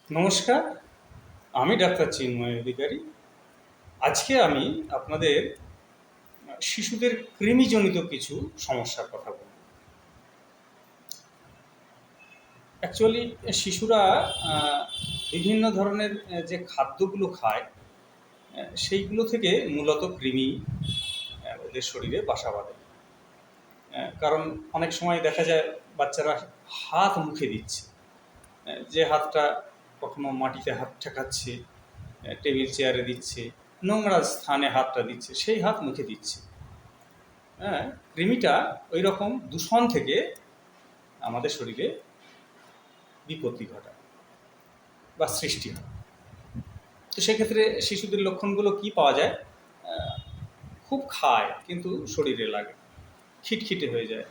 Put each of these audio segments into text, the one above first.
নমস্কার, আমি ডাক্তার চিন্ময় অধিকারী। আজকে আমি আপনাদের শিশুদের কৃমিজনিত কিছু সমস্যার কথা বলব। অ্যাকচুয়ালি শিশুরা বিভিন্ন ধরনের যে খাদ্যগুলো খায়, সেইগুলো থেকে মূলত কৃমি ওদের শরীরে বাসা বাঁধে। কারণ অনেক সময় দেখা যায় বাচ্চারা হাত মুখে দিচ্ছে, যে হাতটা কখনো মাটিতে হাত ঠেকাচ্ছে, টেবিল চেয়ারে দিচ্ছে, নোংরা স্থানে হাতটা দিচ্ছে, সেই হাত মুখে দিচ্ছে। হ্যাঁ, কৃমিটা ওই রকম দূষণ থেকে আমাদের শরীরে বিপত্তি ঘটায় বা সৃষ্টি হয়। তো সেক্ষেত্রে শিশুদের লক্ষণগুলো কি পাওয়া যায়? খুব খায় কিন্তু শরীরে লাগে, খিটখিটে হয়ে যায়,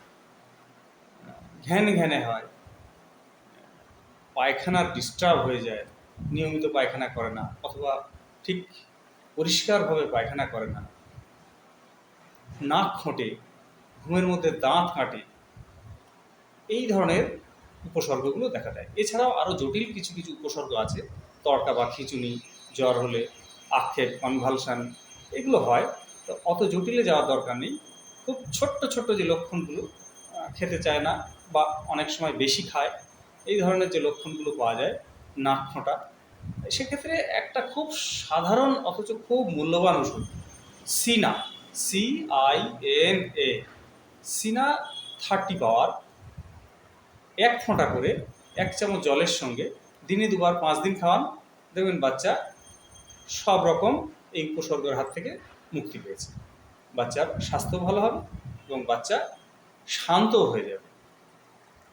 ঘ্যান ঘ্যানে হয়, পায়খানার ডিস্টার্ব হয়ে যায়, নিয়মিত পায়খানা করে না অথবা ঠিক পরিষ্কারভাবে পায়খানা করে না, নাক খোঁটে, ঘুমের মধ্যে দাঁত কাটে, এই ধরনের উপসর্গগুলো দেখা দেয়। এছাড়াও আরও জটিল কিছু কিছু উপসর্গ আছে, তড়কা বা খিঁচুনি, জ্বর হলে আক্ষেপ, কনভালশন, এগুলো হয়। তো অত জটিলে যাওয়ার দরকার নেই। খুব ছোট্ট ছোট্ট যে লক্ষণগুলো, খেতে চায় না বা অনেক সময় বেশি খায়, এই ধরনের যে লক্ষণগুলো পাওয়া যায়, নাক ফোঁটা, সেক্ষেত্রে একটা খুব সাধারণ অথচ খুব মূল্যবান ওষুধ, সিনা, CINA, সিনা 30 পাওয়ার 1 ফোঁটা করে 1 চামচ জলের সঙ্গে দিনে 2 বার 5 দিন খাওয়ান, দেখবেন বাচ্চা সব রকম এই উপসর্গের হাত থেকে মুক্তি পেয়েছে। বাচ্চার স্বাস্থ্য ভালো হবে এবং বাচ্চা শান্তও হয়ে যাবে।